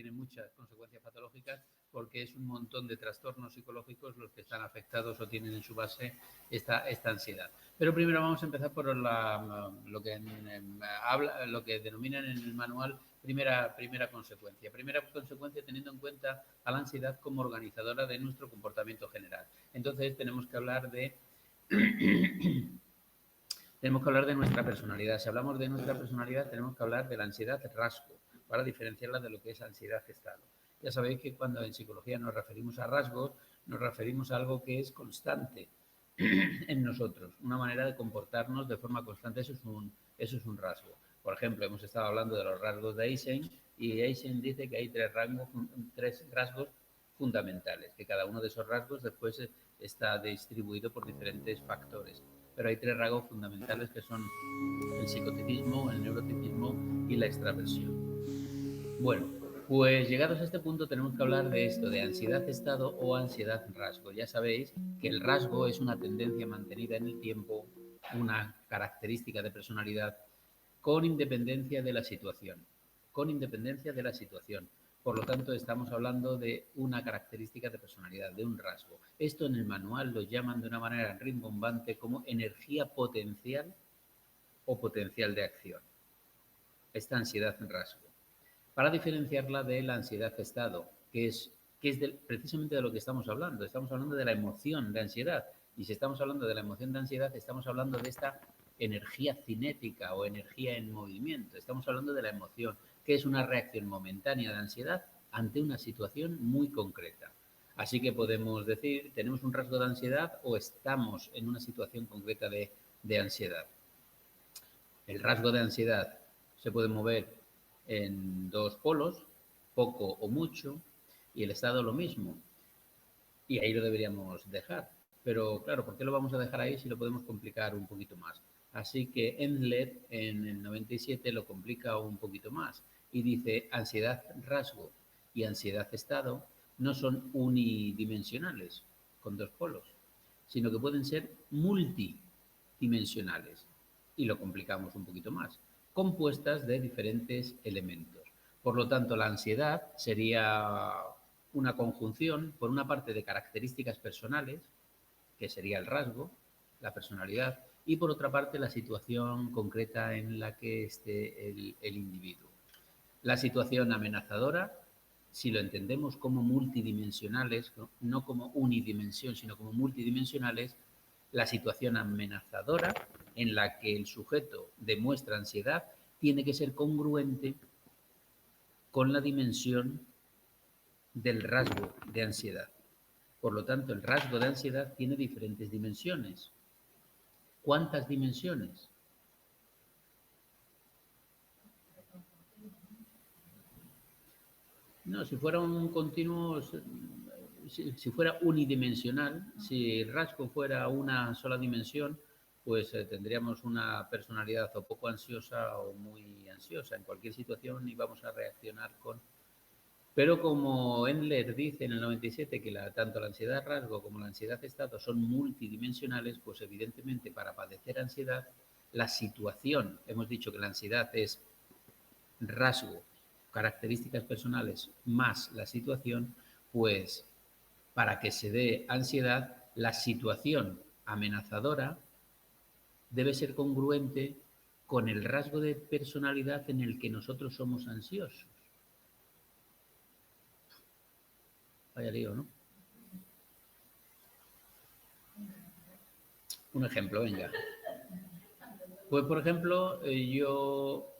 tiene muchas consecuencias patológicas porque es un montón de trastornos psicológicos los que están afectados o tienen en su base esta ansiedad. Pero primero vamos a empezar por lo que denominan en el manual primera consecuencia. Primera consecuencia teniendo en cuenta a la ansiedad como organizadora de nuestro comportamiento general. Entonces tenemos que hablar de nuestra personalidad. Si hablamos de nuestra personalidad, tenemos que hablar de la ansiedad rasgo, para diferenciarla de lo que es ansiedad estado. Ya sabéis que cuando en psicología nos referimos a rasgos, nos referimos a algo que es constante en nosotros, una manera de comportarnos de forma constante. Eso es un rasgo. Por ejemplo, hemos estado hablando de los rasgos de Eysenck y Eysenck dice que hay tres rasgos fundamentales, que cada uno de esos rasgos después está distribuido por diferentes factores. Pero hay tres rasgos fundamentales que son el psicotipismo, el neurotipismo y la extraversión. Bueno, pues llegados a este punto tenemos que hablar de esto, de ansiedad estado o ansiedad rasgo. Ya sabéis que el rasgo es una tendencia mantenida en el tiempo, una característica de personalidad con independencia de la situación. Con independencia de la situación. Por lo tanto, estamos hablando de una característica de personalidad, de un rasgo. Esto en el manual lo llaman de una manera rimbombante como energía potencial o potencial de acción. Esta ansiedad rasgo. Para diferenciarla de la ansiedad estado, que es precisamente de lo que estamos hablando. Estamos hablando de la emoción de ansiedad. Y si estamos hablando de la emoción de ansiedad, estamos hablando de esta energía cinética o energía en movimiento. Estamos hablando de la emoción, que es una reacción momentánea de ansiedad ante una situación muy concreta. Así que podemos decir, tenemos un rasgo de ansiedad o estamos en una situación concreta de ansiedad. El rasgo de ansiedad se puede mover en dos polos, poco o mucho, y el estado lo mismo. Y ahí lo deberíamos dejar. Pero claro, ¿por qué lo vamos a dejar ahí si lo podemos complicar un poquito más? Así que Endler en el 97 lo complica un poquito más y dice ansiedad rasgo y ansiedad estado no son unidimensionales con dos polos, sino que pueden ser multidimensionales. Y lo complicamos un poquito más, compuestas de diferentes elementos. Por lo tanto, la ansiedad sería una conjunción, por una parte, de características personales, que sería el rasgo, la personalidad, y por otra parte, la situación concreta en la que esté el individuo. La situación amenazadora, si lo entendemos como multidimensionales, no como unidimensión, sino como multidimensionales, la situación amenazadora en la que el sujeto demuestra ansiedad tiene que ser congruente con la dimensión del rasgo de ansiedad. Por lo tanto, el rasgo de ansiedad tiene diferentes dimensiones. ¿Cuántas dimensiones? No, si fuera un continuo, si fuera unidimensional, si el rasgo fuera una sola dimensión, pues tendríamos una personalidad o poco ansiosa o muy ansiosa. En cualquier situación íbamos a reaccionar con... Pero como Endler dice en el 97 que tanto la ansiedad rasgo como la ansiedad estado son multidimensionales, pues evidentemente para padecer ansiedad, la situación, hemos dicho que la ansiedad es rasgo, características personales más la situación, pues para que se dé ansiedad, la situación amenazadora debe ser congruente con el rasgo de personalidad en el que nosotros somos ansiosos. Vaya lío, ¿no? Un ejemplo, venga. Pues, por ejemplo, yo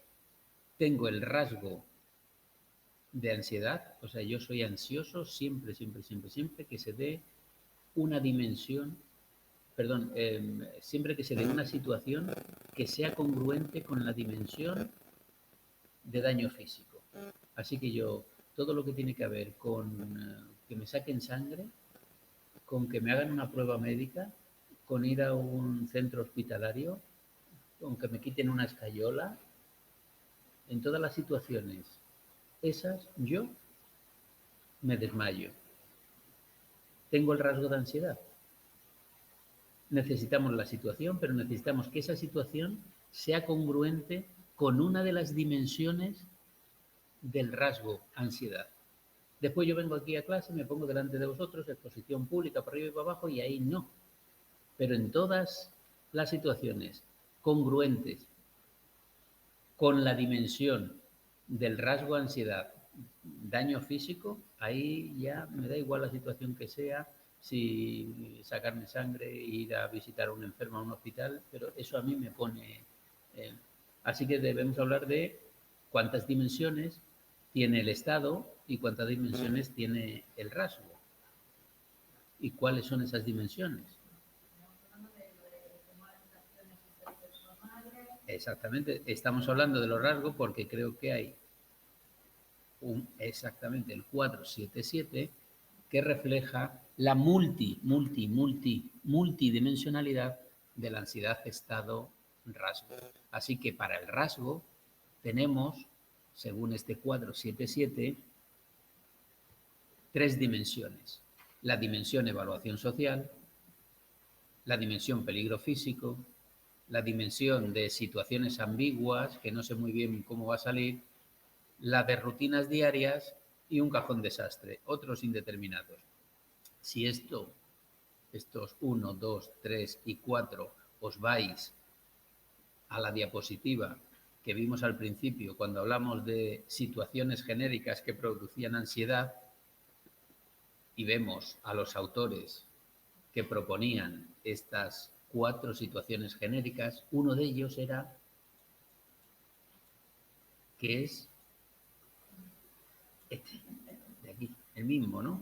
tengo el rasgo de ansiedad, o sea, yo soy ansioso siempre que se dé una dimensión, perdón, siempre que se dé una situación que sea congruente con la dimensión de daño físico. Así que yo, todo lo que tiene que ver con que me saquen sangre, con que me hagan una prueba médica, con ir a un centro hospitalario, con que me quiten una escayola, en todas las situaciones esas yo me desmayo. Tengo el rasgo de ansiedad. Necesitamos la situación, pero necesitamos que esa situación sea congruente con una de las dimensiones del rasgo ansiedad. Después yo vengo aquí a clase, me pongo delante de vosotros, exposición pública por arriba y por abajo, y ahí no. Pero en todas las situaciones congruentes con la dimensión del rasgo ansiedad, daño físico, ahí ya me da igual la situación que sea, si sacarme sangre, ir a visitar a un enfermo a un hospital, pero eso a mí me pone... así que debemos hablar de cuántas dimensiones tiene el estado y cuántas dimensiones tiene el rasgo. ¿Y cuáles son esas dimensiones? Exactamente, estamos hablando de los rasgos porque creo que hay exactamente el 477 que refleja la multidimensionalidad de la ansiedad estado rasgo. Así que para el rasgo tenemos, según este 477, 3 dimensiones. La dimensión evaluación social, la dimensión peligro físico, la dimensión de situaciones ambiguas, que no sé muy bien cómo va a salir, la de rutinas diarias y un cajón desastre, otros indeterminados. Si estos 1, 2, 3 y 4 os vais a la diapositiva que vimos al principio cuando hablamos de situaciones genéricas que producían ansiedad y vemos a los autores que proponían estas 4 situaciones genéricas, uno de ellos era que es este, de aquí, el mismo, ¿no?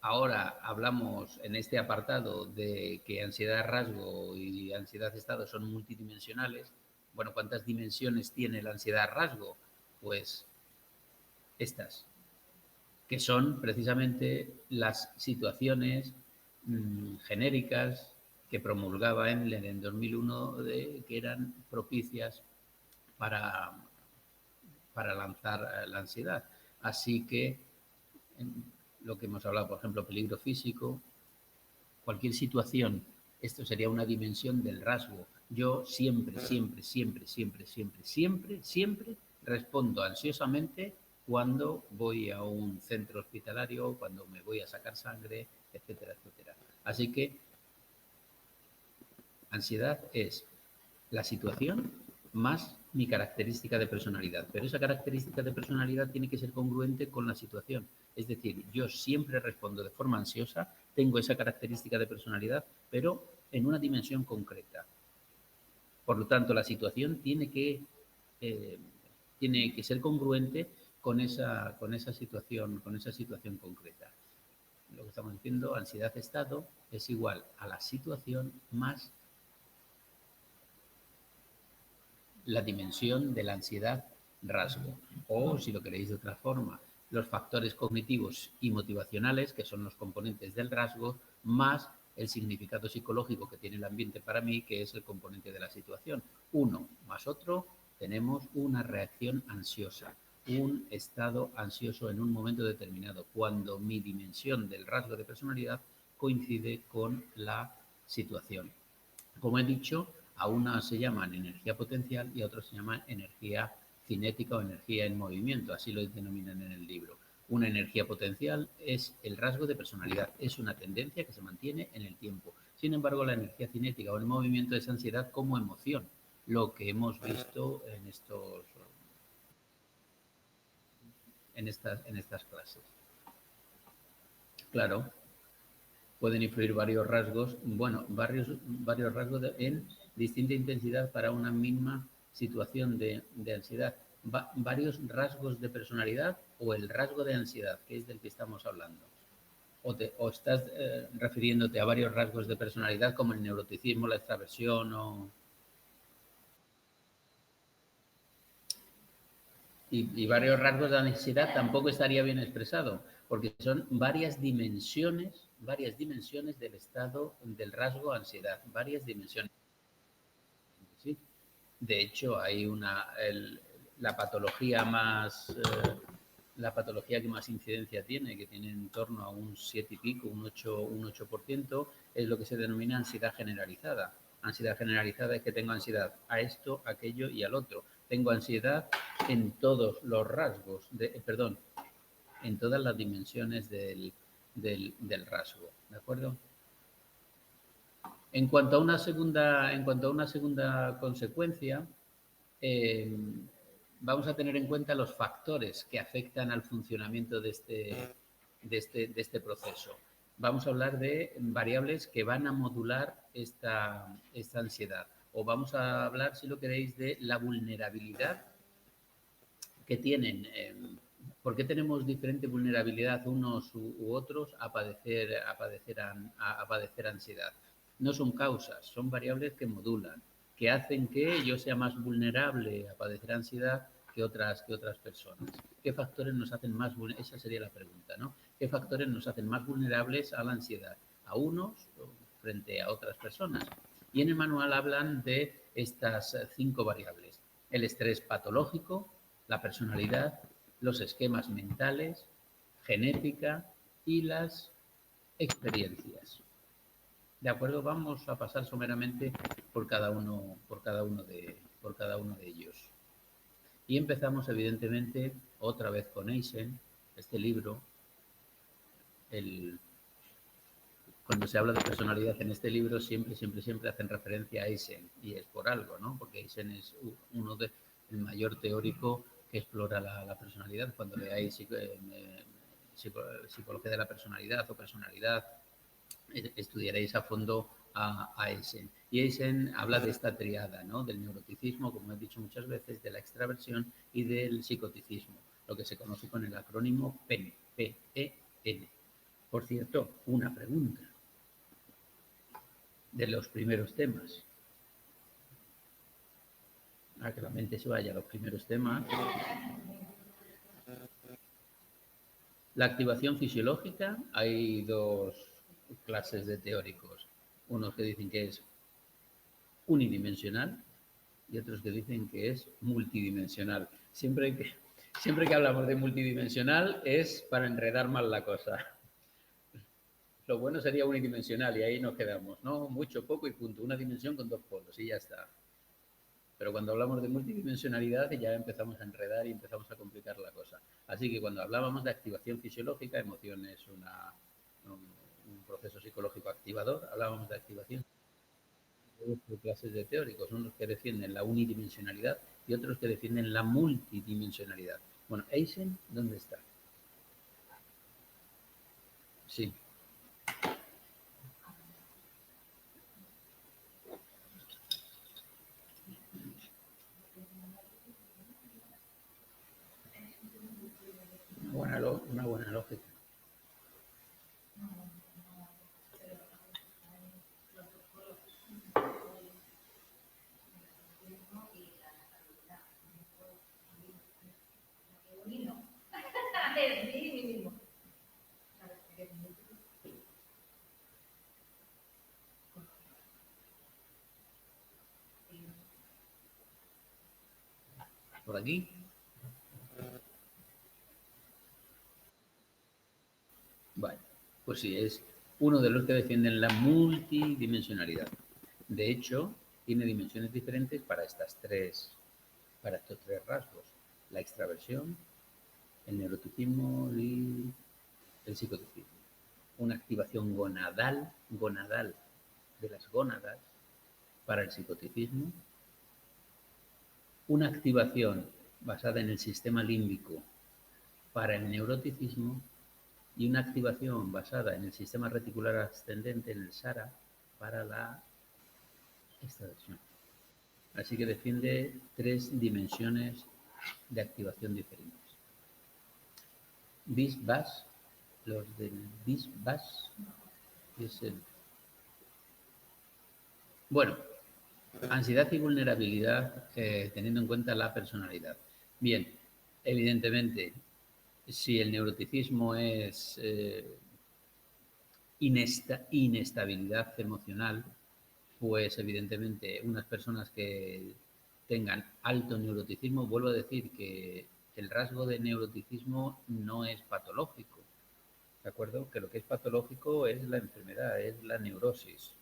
Ahora hablamos en este apartado de que ansiedad rasgo y ansiedad estado son multidimensionales. Bueno, ¿cuántas dimensiones tiene la ansiedad rasgo? Pues estas, que son precisamente las situaciones genéricas que promulgaba Endler en 2001 que eran propicias para lanzar la ansiedad. Así que lo que hemos hablado, por ejemplo, peligro físico, cualquier situación, esto sería una dimensión del rasgo. Yo siempre respondo ansiosamente cuando voy a un centro hospitalario, cuando me voy a sacar sangre, etcétera, etcétera. Así que ansiedad es la situación más mi característica de personalidad. Pero esa característica de personalidad tiene que ser congruente con la situación. Es decir, yo siempre respondo de forma ansiosa, tengo esa característica de personalidad, pero en una dimensión concreta. Por lo tanto, la situación tiene que ser congruente con esa situación concreta. Lo que estamos diciendo, ansiedad-estado es igual a la situación más la dimensión de la ansiedad rasgo. O, si lo queréis de otra forma, los factores cognitivos y motivacionales, que son los componentes del rasgo, más el significado psicológico que tiene el ambiente para mí, que es el componente de la situación. Uno más otro, tenemos una reacción ansiosa, un estado ansioso en un momento determinado, cuando mi dimensión del rasgo de personalidad coincide con la situación. Como he dicho, a una se llaman energía potencial y a otra se llaman energía cinética o energía en movimiento, así lo denominan en el libro. Una energía potencial es el rasgo de personalidad, es una tendencia que se mantiene en el tiempo. Sin embargo, la energía cinética o el movimiento es ansiedad como emoción, lo que hemos visto en estas clases. Claro, pueden influir varios rasgos, varios rasgos en distinta intensidad para una misma situación de ansiedad. Varios rasgos de personalidad o el rasgo de ansiedad, que es del que estamos hablando. O estás refiriéndote a varios rasgos de personalidad como el neuroticismo, la extraversión o... Y varios rasgos de ansiedad tampoco estaría bien expresado, porque son varias dimensiones del estado del rasgo ansiedad, varias dimensiones. ¿Sí? De hecho, hay la patología que más incidencia tiene, que tiene en torno a un 7 y pico, un 8%, es lo que se denomina ansiedad generalizada. Ansiedad generalizada es que tengo ansiedad a esto, a aquello y al otro. Tengo ansiedad en todos los rasgos, en todas las dimensiones del rasgo, ¿de acuerdo? En cuanto a una segunda consecuencia, vamos a tener en cuenta los factores que afectan al funcionamiento de este proceso. Vamos a hablar de variables que van a modular esta ansiedad. O vamos a hablar, si lo queréis, de la vulnerabilidad que tienen. ¿Por qué tenemos diferente vulnerabilidad unos u otros a padecer ansiedad? No son causas, son variables que modulan, que hacen que yo sea más vulnerable a padecer ansiedad que otras personas. ¿Qué factores nos hacen más vulnerables? Esa sería la pregunta, ¿no? ¿Qué factores nos hacen más vulnerables a la ansiedad? A unos frente a otras personas. Y en el manual hablan de estas 5 variables. El estrés patológico, la personalidad, los esquemas mentales, genética y las experiencias. ¿De acuerdo? Vamos a pasar someramente por cada uno de ellos. Y empezamos, evidentemente, otra vez con Eysen, este libro. Cuando se habla de personalidad en este libro, siempre hacen referencia a Eysen, y es por algo, ¿no? Porque Eysen es el mayor teórico que explora la personalidad. Cuando leáis psicología de la personalidad o personalidad, estudiaréis a fondo a Eysen. Y Eysen habla de esta triada, ¿no? Del neuroticismo, como he dicho muchas veces, de la extraversión y del psicoticismo, lo que se conoce con el acrónimo PEN, P-E-N. Por cierto, una pregunta de los primeros temas. A que la mente se vaya a los primeros temas. La activación fisiológica, hay 2 clases de teóricos. Unos que dicen que es unidimensional y otros que dicen que es multidimensional. Siempre que hablamos de multidimensional es para enredar mal la cosa. Lo bueno sería unidimensional y ahí nos quedamos, ¿no? Mucho, poco y punto. Una dimensión con 2 polos y ya está. Pero cuando hablamos de multidimensionalidad ya empezamos a enredar y empezamos a complicar la cosa. Así que cuando hablábamos de activación fisiológica, emoción es un proceso psicológico activador, hablábamos de activación de 2 clases de teóricos, unos que defienden la unidimensionalidad y otros que defienden la multidimensionalidad. Bueno, Eysen, ¿dónde está? Sí. Una buena lógica. Por aquí. Vale, pues sí, es uno de los que defienden la multidimensionalidad. De hecho, tiene dimensiones diferentes para estos 3 rasgos: la extraversión, el neuroticismo y el psicoticismo. Una activación gonadal de las gónadas para el psicoticismo, una activación basada en el sistema límbico para el neuroticismo y una activación basada en el sistema reticular ascendente, en el SARA, para la extraversión. Así que defiende 3 dimensiones de activación diferentes. BIS-BAS, los del BIS-BAS, es el... Bueno, ansiedad y vulnerabilidad teniendo en cuenta la personalidad. Bien, evidentemente, si el neuroticismo es inestabilidad emocional, pues evidentemente unas personas que tengan alto neuroticismo, vuelvo a decir que el rasgo de neuroticismo no es patológico, ¿de acuerdo? Que lo que es patológico es la enfermedad, es la neurosis.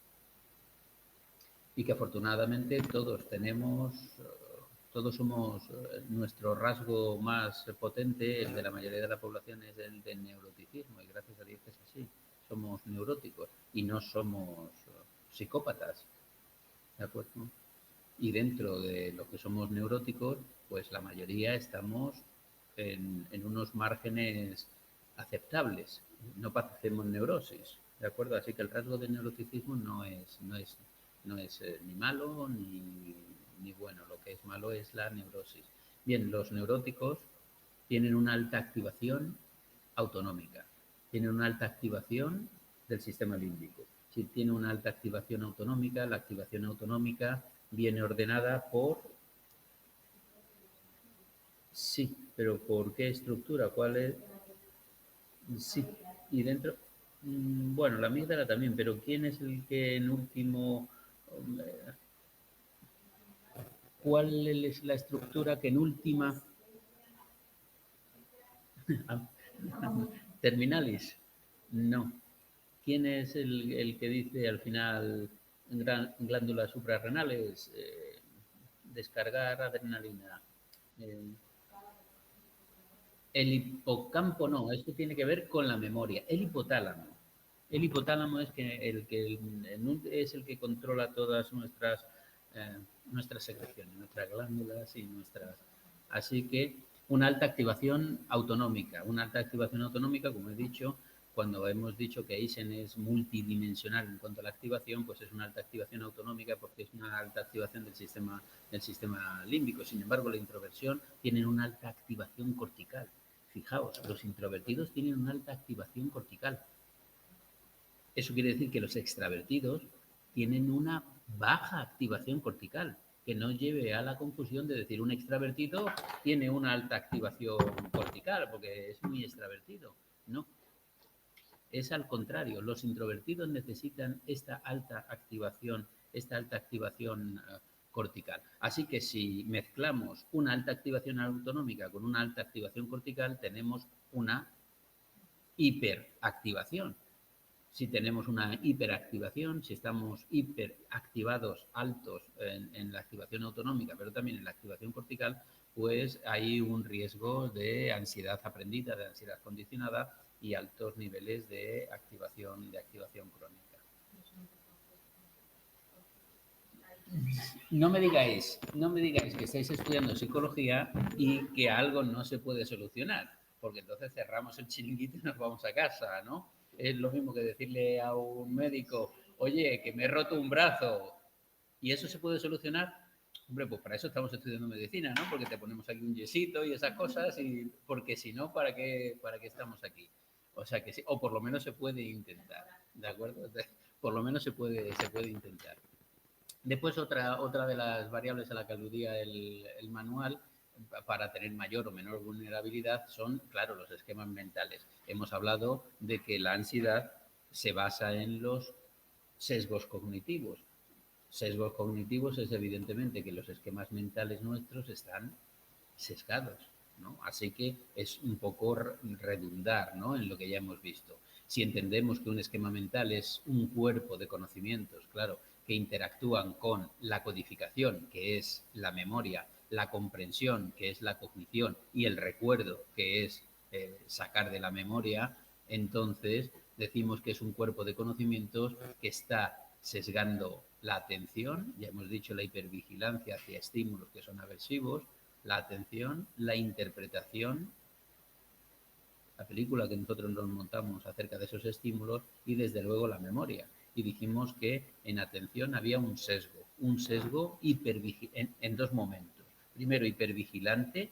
Y que afortunadamente todos todos somos, nuestro rasgo más potente, el de la mayoría de la población, es el del neuroticismo, y gracias a Dios que es así. Somos neuróticos y no somos psicópatas, ¿de acuerdo? Y dentro de lo que somos neuróticos, pues la mayoría estamos en unos márgenes aceptables. No padecemos neurosis, ¿de acuerdo? Así que el rasgo de neuroticismo no es ni malo ni bueno. Lo que es malo es la neurosis. Bien, los neuróticos tienen una alta activación autonómica, tienen una alta activación del sistema límbico. Si tiene una alta activación autonómica, la activación autonómica viene ordenada por... Sí, pero ¿por qué estructura? ¿Cuál es? Sí, y dentro... Bueno, la amígdala también, pero ¿quién es el que en último... ¿Cuál es la estructura que en última... Terminalis? No. ¿Quién es el que dice al final glándulas suprarrenales? Descargar adrenalina. Eh, el hipocampo no, esto tiene que ver con la memoria. El hipotálamo. El hipotálamo es es el que controla todas nuestras secreciones, nuestras glándulas y nuestras... Así que una alta activación autonómica. Una alta activación autonómica, como he dicho, cuando hemos dicho que Eisen es multidimensional en cuanto a la activación, pues es una alta activación autonómica porque es una alta activación del sistema límbico. Sin embargo, la introversión tiene una alta activación cortical. Fijaos, los introvertidos tienen una alta activación cortical. Eso quiere decir que los extravertidos tienen una baja activación cortical, que no lleve a la confusión de decir un extravertido tiene una alta activación cortical porque es muy extravertido. No, es al contrario. Los introvertidos necesitan esta alta activación cortical. Así que si mezclamos una alta activación autonómica con una alta activación cortical, tenemos una hiperactivación. Si tenemos una hiperactivación, si estamos hiperactivados altos en la activación autonómica, pero también en la activación cortical, pues hay un riesgo de ansiedad aprendida, de ansiedad condicionada y altos niveles de activación crónica. No me digáis que estáis estudiando psicología y que algo no se puede solucionar, porque entonces cerramos el chiringuito y nos vamos a casa, ¿no? Es lo mismo que decirle a un médico, oye, que me he roto un brazo, ¿y eso se puede solucionar? Hombre, pues para eso estamos estudiando medicina, ¿no? Porque te ponemos aquí un yesito y esas cosas, y porque si no, ¿para qué estamos aquí? O sea que sí, o por lo menos se puede intentar, ¿de acuerdo? Por lo menos se puede intentar. Después, otra de las variables a la que aludía el manual para tener mayor o menor vulnerabilidad son, claro, los esquemas mentales. Hemos hablado de que la ansiedad se basa en los sesgos cognitivos. Sesgos cognitivos es evidentemente que los esquemas mentales nuestros están sesgados, ¿no? Así que es un poco redundar, ¿no?, en lo que ya hemos visto. Si entendemos que un esquema mental es un cuerpo de conocimientos, claro, que interactúan con la codificación, que es la memoria, la comprensión, que es la cognición, y el recuerdo, que es sacar de la memoria, entonces decimos que es un cuerpo de conocimientos que está sesgando la atención, ya hemos dicho la hipervigilancia hacia estímulos que son aversivos, la atención, la interpretación, la película que nosotros nos montamos acerca de esos estímulos, y desde luego la memoria. Y dijimos que en atención había un sesgo en dos momentos. Primero, hipervigilante,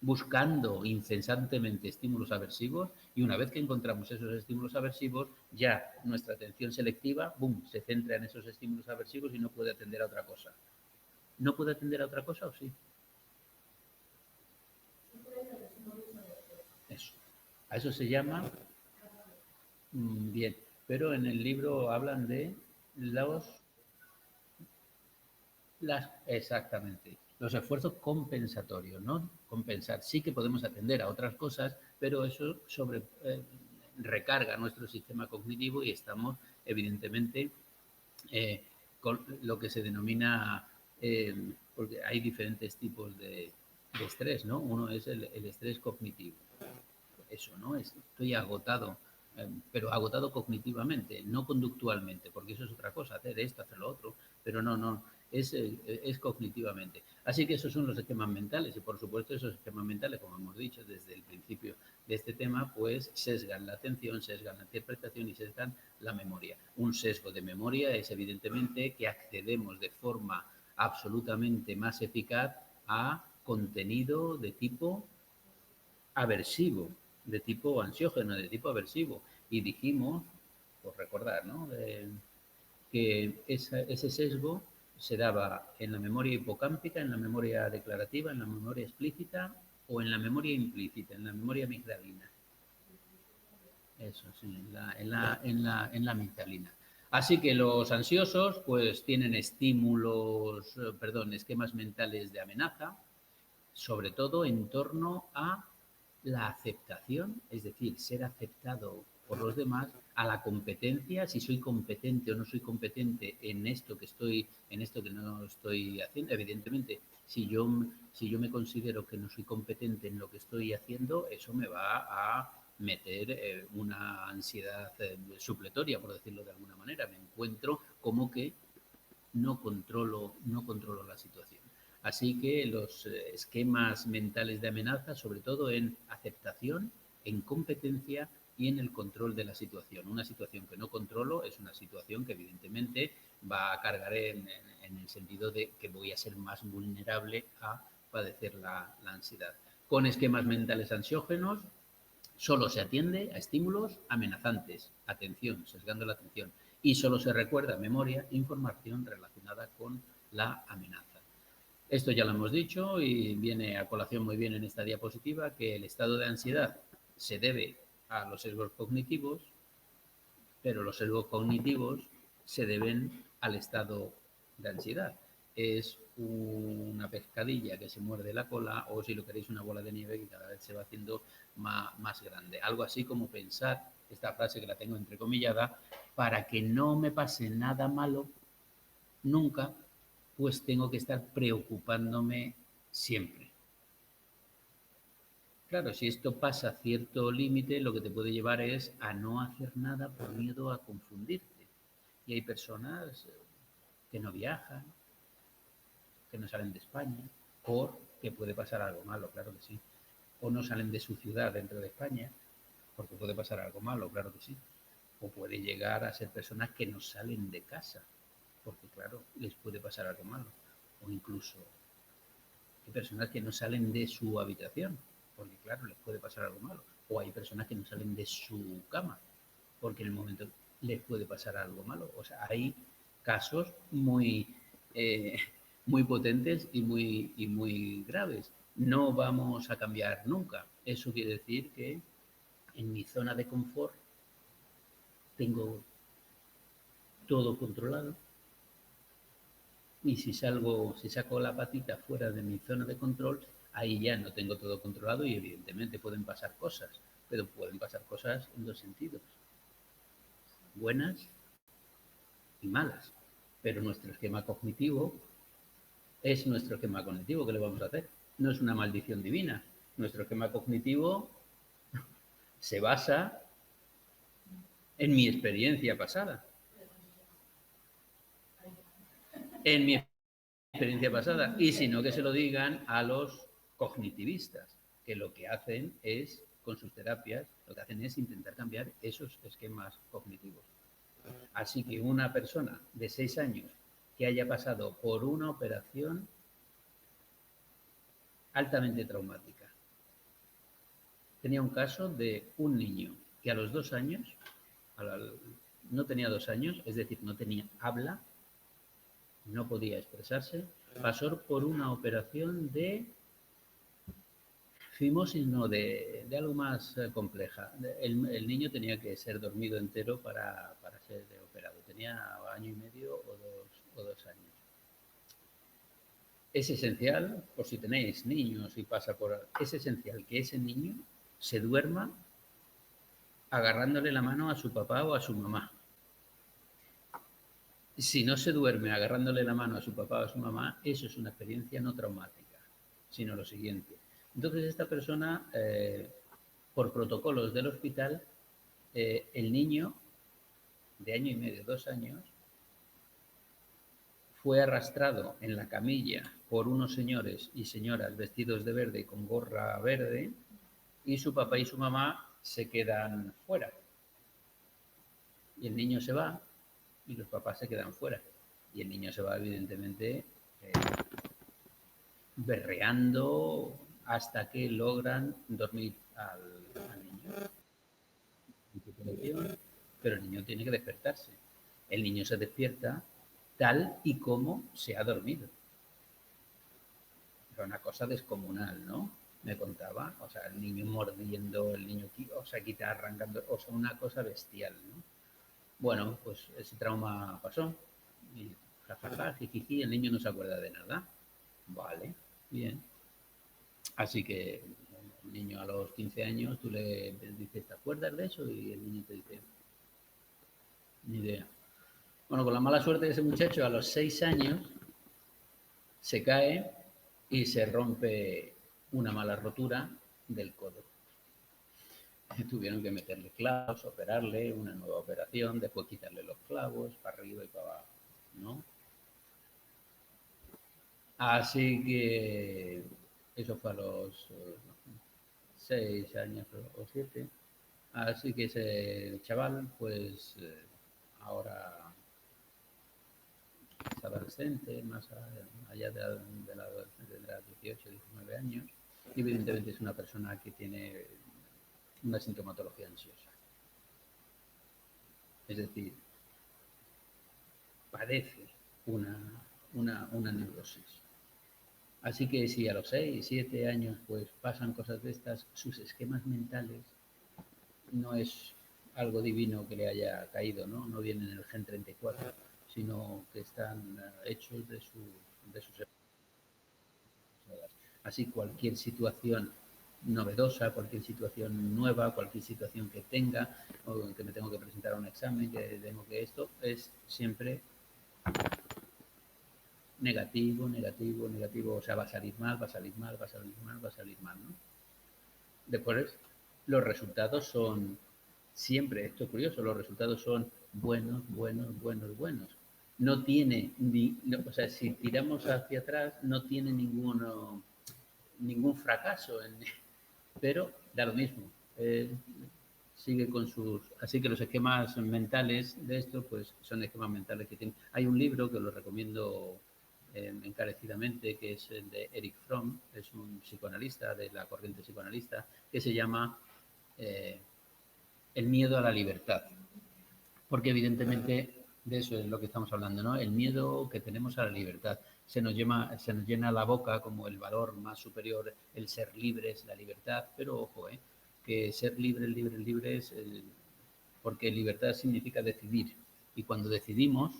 buscando incesantemente estímulos aversivos, y una vez que encontramos esos estímulos aversivos, ya nuestra atención selectiva, ¡bum!, se centra en esos estímulos aversivos y no puede atender a otra cosa. ¿No puede atender a otra cosa o sí? Eso. A eso se llama... Bien, pero en el libro hablan de exactamente, los esfuerzos compensatorios, ¿no? Compensar. Sí que podemos atender a otras cosas, pero eso recarga nuestro sistema cognitivo y estamos, evidentemente, con lo que se denomina porque hay diferentes tipos de estrés, ¿no? Uno es el estrés cognitivo. Eso, ¿no? Estoy agotado, pero agotado cognitivamente, no conductualmente, porque eso es otra cosa, hacer esto, hacer lo otro, pero no, es cognitivamente. Así que esos son los esquemas mentales y, por supuesto, esos esquemas mentales, como hemos dicho desde el principio de este tema, pues sesgan la atención, sesgan la interpretación y sesgan la memoria. Un sesgo de memoria es, evidentemente, que accedemos de forma absolutamente más eficaz a contenido de tipo aversivo, de tipo ansiógeno, de tipo aversivo. Y dijimos, por recordar, ¿no? Que ese sesgo se daba en la memoria hipocámpica, en la memoria declarativa, en la memoria explícita o en la memoria implícita, en la memoria amigdalina. Eso sí, en la amigdalina. Así que los ansiosos pues tienen esquemas mentales de amenaza, sobre todo en torno a la aceptación, es decir, ser aceptado por los demás, a la competencia, si soy competente o no soy competente en esto en esto que no estoy haciendo. Evidentemente, si yo me considero que no soy competente en lo que estoy haciendo, eso me va a meter una ansiedad supletoria, por decirlo de alguna manera. Me encuentro como que no controlo la situación. Así que los esquemas mentales de amenaza, sobre todo en aceptación, en competencia y en el control de la situación. Una situación que no controlo es una situación que evidentemente va a cargar en el sentido de que voy a ser más vulnerable a padecer la ansiedad. Con esquemas mentales ansiógenos, solo se atiende a estímulos amenazantes, atención, sesgando la atención, y solo se recuerda memoria, información relacionada con la amenaza. Esto ya lo hemos dicho y viene a colación muy bien en esta diapositiva, que el estado de ansiedad se debe a los sesgos cognitivos, pero los sesgos cognitivos se deben al estado de ansiedad. Es una pescadilla que se muerde la cola, o si lo queréis, una bola de nieve que cada vez se va haciendo más grande. Algo así como pensar, esta frase que la tengo entrecomillada, para que no me pase nada malo nunca, pues tengo que estar preocupándome siempre. Claro, si esto pasa cierto límite, lo que te puede llevar es a no hacer nada por miedo a confundirte. Y hay personas que no viajan, que no salen de España, porque puede pasar algo malo, claro que sí. O no salen de su ciudad dentro de España, porque puede pasar algo malo, claro que sí. O puede llegar a ser personas que no salen de casa, porque claro, les puede pasar algo malo. O incluso hay personas que no salen de su habitación, porque claro, les puede pasar algo malo. O hay personas que no salen de su cama, porque en el momento les puede pasar algo malo. O sea, hay casos muy potentes y muy graves. No vamos a cambiar nunca. Eso quiere decir que en mi zona de confort tengo todo controlado, y si saco la patita fuera de mi zona de control, ahí ya no tengo todo controlado y evidentemente pueden pasar cosas, pero pueden pasar cosas en dos sentidos, buenas y malas. Pero nuestro esquema cognitivo es nuestro esquema cognitivo. ¿Qué le vamos a hacer? No es una maldición divina. Nuestro esquema cognitivo se basa en mi experiencia pasada. En mi experiencia pasada. Y si no, que se lo digan a los cognitivistas, que lo que hacen es, con sus terapias, lo que hacen es intentar cambiar esos esquemas cognitivos. Así que una persona de 6 años que haya pasado por una operación altamente traumática. Tenía un caso de un niño que a los 2 años, no tenía 2 años, es decir, no tenía habla, no podía expresarse, pasó por una operación de fimosis, no, de algo más compleja. El niño tenía que ser dormido entero para ser operado. Tenía 1 año y medio o 2 años. Es esencial, por si tenéis niños y pasa por... Es esencial que ese niño se duerma agarrándole la mano a su papá o a su mamá. Si no se duerme agarrándole la mano a su papá o a su mamá, eso es una experiencia no traumática, sino lo siguiente. Entonces esta persona, por protocolos del hospital, el niño de año y medio, 2 años, fue arrastrado en la camilla por unos señores y señoras vestidos de verde y con gorra verde, y su papá y su mamá se quedan fuera. Y el niño se va y los papás se quedan fuera. Y el niño se va, evidentemente, eh, berreando hasta que logran dormir al niño. Pero el niño tiene que despertarse. El niño se despierta tal y como se ha dormido. Era una cosa descomunal, ¿no? Me contaba, o sea, el niño mordiendo, el niño, o sea, quita arrancando, o sea, una cosa bestial, ¿no? Bueno, pues ese trauma pasó y jajaja, jijiji, el niño no se acuerda de nada. Vale, bien. Así que el niño a los 15 años, tú le dices, ¿te acuerdas de eso? Y el niño te dice, ni idea. Bueno, con la mala suerte de ese muchacho, a los 6 años se cae y se rompe una mala rotura del codo. Tuvieron que meterle clavos, operarle, una nueva operación, después quitarle los clavos, para arriba y para abajo, ¿no? Así que eso fue a los 6 años o 7. Así que ese chaval, pues ahora es adolescente, más allá de la adolescencia, tendrá 18, 19 años, y evidentemente es una persona que tiene una sintomatología ansiosa. Es decir, padece una neurosis. Así que si a los 6, 7 años pues pasan cosas de estas, sus esquemas mentales no es algo divino que le haya caído, ¿no? No vienen en el gen 34, sino que están hechos de sus así cualquier situación novedosa, cualquier situación nueva, cualquier situación que tenga, o que me tengo que presentar a un examen, que tengo que esto, es siempre negativo, negativo, negativo, o sea, va a salir mal, va a salir mal, va a salir mal, va a salir mal, ¿no? Después, los resultados son siempre, esto es curioso, los resultados son buenos, buenos, buenos, buenos. No tiene, no, o sea, si tiramos hacia atrás, no tiene ningún fracaso, pero da lo mismo. Sigue con sus... Así que los esquemas mentales de esto, pues son esquemas mentales que tienen... Hay un libro que lo recomiendo encarecidamente, que es el de Eric Fromm, es un psicoanalista de la corriente psicoanalista, que se llama El miedo a la libertad. Porque evidentemente de eso es lo que estamos hablando, ¿no? El miedo que tenemos a la libertad. Se nos llena la boca como el valor más superior, el ser libres, la libertad, pero ojo, que ser libre es... porque libertad significa decidir. Y cuando decidimos,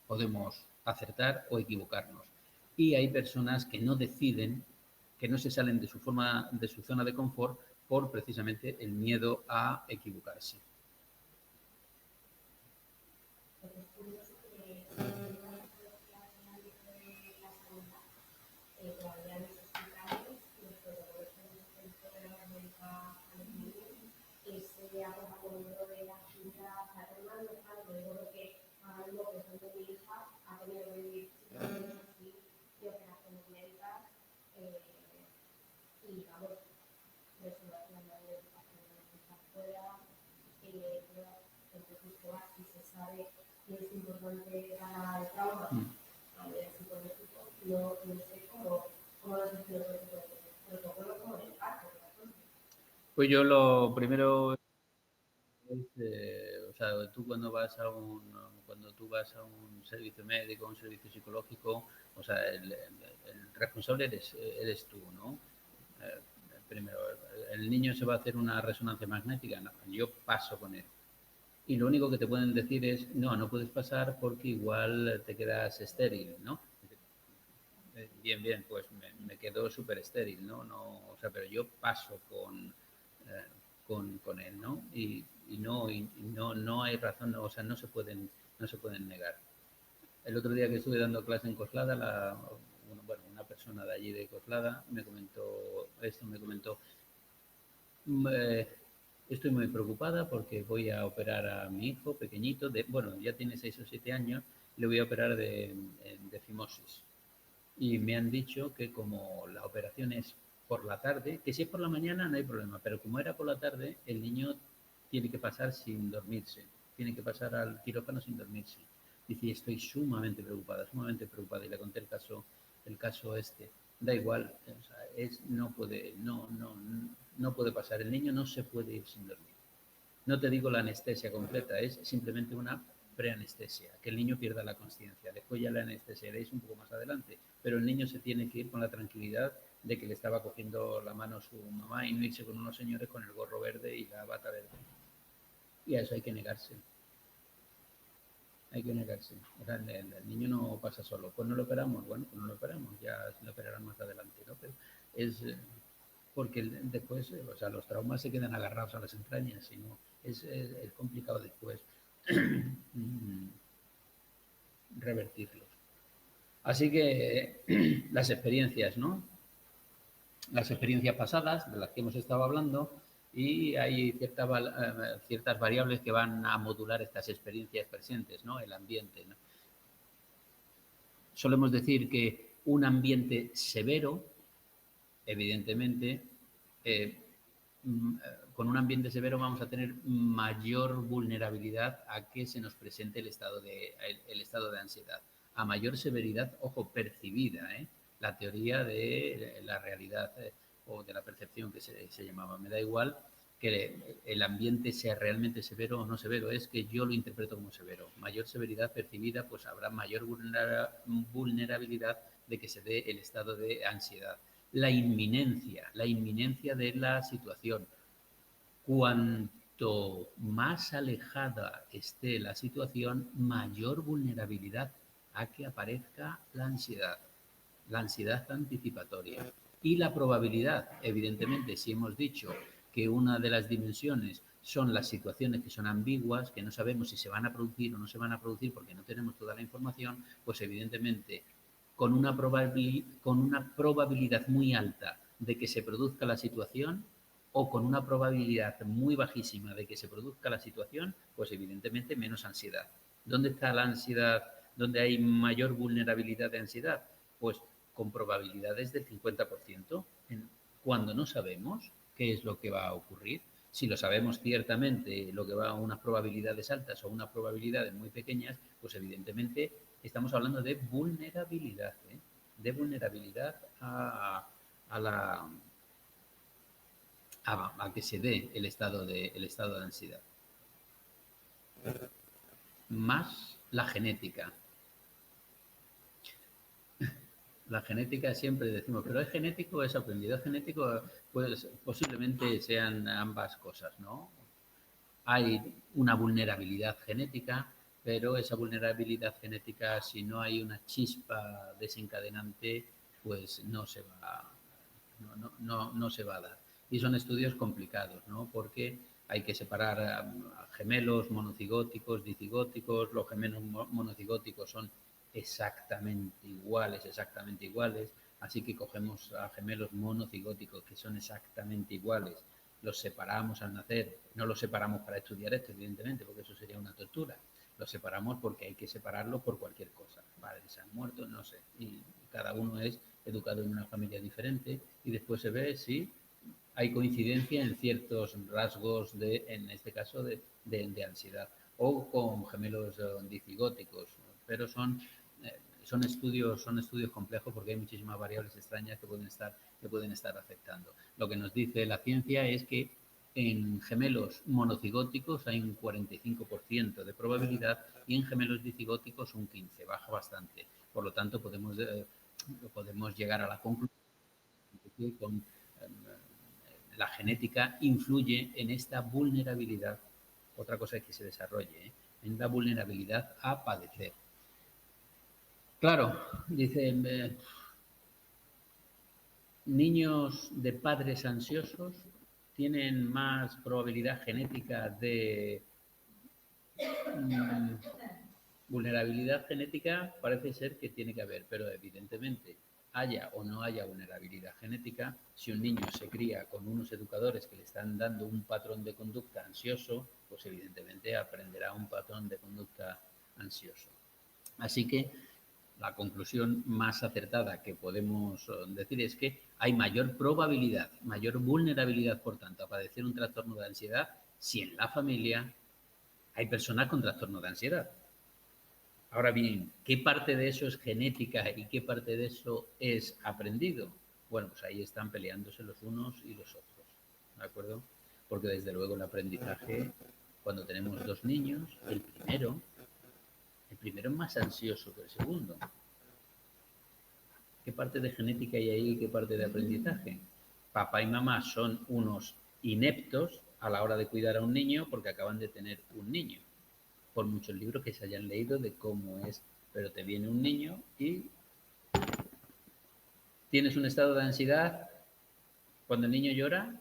podemos acertar o equivocarnos. Y hay personas que no deciden, que no se salen de su zona de confort por precisamente el miedo a equivocarse. Todavía necesitamos los protocolos que hemos hecho de la médica a los niños, ese acompañamiento de la figura paterna, no claro, yo creo que ahora mismo, por ejemplo, mi hija ha tenido que vivir situaciones así de operaciones médicas y, vamos, de su nacionalidad de educación está fuera, entonces, así se sabe que es importante para el trauma a nivel psicológico. No sé cómo lo has visto protocolo como el parto, por ejemplo. Pues yo lo primero es, o sea, tú cuando tú vas a un servicio médico, a un servicio psicológico, o sea, el responsable eres tú, ¿no? Eh, Primero, el niño se va a hacer una resonancia magnética, no, yo paso con él. Y lo único que te pueden decir es, no, no puedes pasar porque igual te quedas estéril, ¿no? Bien, bien, pues me quedo súper estéril, ¿no? No, o sea, pero yo paso con él, ¿no? Y no hay razón, o sea, no se pueden negar. El otro día que estuve dando clase en Coslada, una persona de allí de Coslada me comentó eh, estoy muy preocupada porque voy a operar a mi hijo pequeñito, ya tiene 6 o 7 años, le voy a operar de fimosis. Y me han dicho que como la operación es por la tarde, que si es por la mañana no hay problema, pero como era por la tarde, el niño tiene que pasar sin dormirse, tiene que pasar al quirófano sin dormirse. Dice, estoy sumamente preocupada, y le conté el caso este. Da igual, o sea, no puede pasar, el niño no se puede ir sin dormir. No te digo la anestesia completa, es simplemente una preanestesia, que el niño pierda la conciencia. Después ya la anestesiaréis un poco más adelante, pero el niño se tiene que ir con la tranquilidad de que le estaba cogiendo la mano su mamá y no irse con unos señores con el gorro verde y la bata verde. Y a eso hay que negarse. Hay que negarse. O sea, el niño no pasa solo. Pues no lo operamos, bueno, pues no lo operamos, ya lo operarán más adelante, ¿no? Pero es porque después, o sea, los traumas se quedan agarrados a las entrañas, sino es complicado después revertirlos. Así que las experiencias, ¿no? Las experiencias pasadas, de las que hemos estado hablando, y hay ciertas variables que van a modular estas experiencias presentes, ¿no? El ambiente, ¿no? Solemos decir que un ambiente severo, evidentemente, con un ambiente severo vamos a tener mayor vulnerabilidad a que se nos presente el estado de ansiedad. A mayor severidad, ojo, percibida, la teoría de la realidad o de la percepción que se llamaba. Me da igual que el ambiente sea realmente severo o no severo, es que yo lo interpreto como severo. Mayor severidad percibida, pues habrá mayor vulnerabilidad de que se dé el estado de ansiedad. La inminencia de la situación. Cuanto más alejada esté la situación, mayor vulnerabilidad a que aparezca la ansiedad anticipatoria. Y la probabilidad, evidentemente, si hemos dicho que una de las dimensiones son las situaciones que son ambiguas, que no sabemos si se van a producir o no se van a producir porque no tenemos toda la información, pues evidentemente con una probabilidad muy alta de que se produzca la situación o con una probabilidad muy bajísima de que se produzca la situación, pues evidentemente menos ansiedad. ¿Dónde está la ansiedad? ¿Dónde hay mayor vulnerabilidad de ansiedad? Pues con probabilidades del 50%. Cuando no sabemos qué es lo que va a ocurrir, si lo sabemos ciertamente, lo que va a unas probabilidades altas o unas probabilidades muy pequeñas, pues evidentemente estamos hablando de vulnerabilidad, de vulnerabilidad a que se dé el estado de ansiedad. Más la genética. La genética siempre decimos, pero ¿es genético o es aprendido? ¿Es genético? Pues posiblemente sean ambas cosas, ¿no? Hay una vulnerabilidad genética, pero esa vulnerabilidad genética, si no hay una chispa desencadenante, pues no se va a dar. Y son estudios complicados, ¿no? Porque hay que separar a gemelos monocigóticos, dicigóticos. Los gemelos monocigóticos son exactamente iguales. Así que cogemos a gemelos monocigóticos que son exactamente iguales, los separamos al nacer. No los separamos para estudiar esto, evidentemente, porque eso sería una tortura. Los separamos porque hay que separarlos por cualquier cosa. Padres se han muerto, no sé. Y cada uno es educado en una familia diferente y después se ve si hay coincidencia en ciertos rasgos en este caso, de ansiedad. O con gemelos dicigóticos, pero son estudios complejos porque hay muchísimas variables extrañas que pueden estar afectando. Lo que nos dice la ciencia es que en gemelos monocigóticos hay un 45% de probabilidad y en gemelos dicigóticos un 15%, baja bastante. Por lo tanto, podemos llegar a la conclusión que la genética influye en esta vulnerabilidad. Otra cosa es que se desarrolle, en la vulnerabilidad a padecer. Claro, dicen, niños de padres ansiosos tienen más probabilidad genética de Vulnerabilidad genética parece ser que tiene que haber, pero evidentemente haya o no haya vulnerabilidad genética, si un niño se cría con unos educadores que le están dando un patrón de conducta ansioso, pues evidentemente aprenderá un patrón de conducta ansioso. Así que la conclusión más acertada que podemos decir es que hay mayor probabilidad, mayor vulnerabilidad, por tanto, a padecer un trastorno de ansiedad si en la familia hay personas con trastorno de ansiedad. Ahora bien, ¿qué parte de eso es genética y qué parte de eso es aprendido? Bueno, pues ahí están peleándose los unos y los otros, ¿de acuerdo? Porque desde luego el aprendizaje, cuando tenemos dos niños, el primero es más ansioso que el segundo. ¿Qué parte de genética hay ahí y qué parte de aprendizaje? Papá y mamá son unos ineptos a la hora de cuidar a un niño porque acaban de tener un niño, por muchos libros que se hayan leído de cómo es, pero te viene un niño y tienes un estado de ansiedad cuando el niño llora.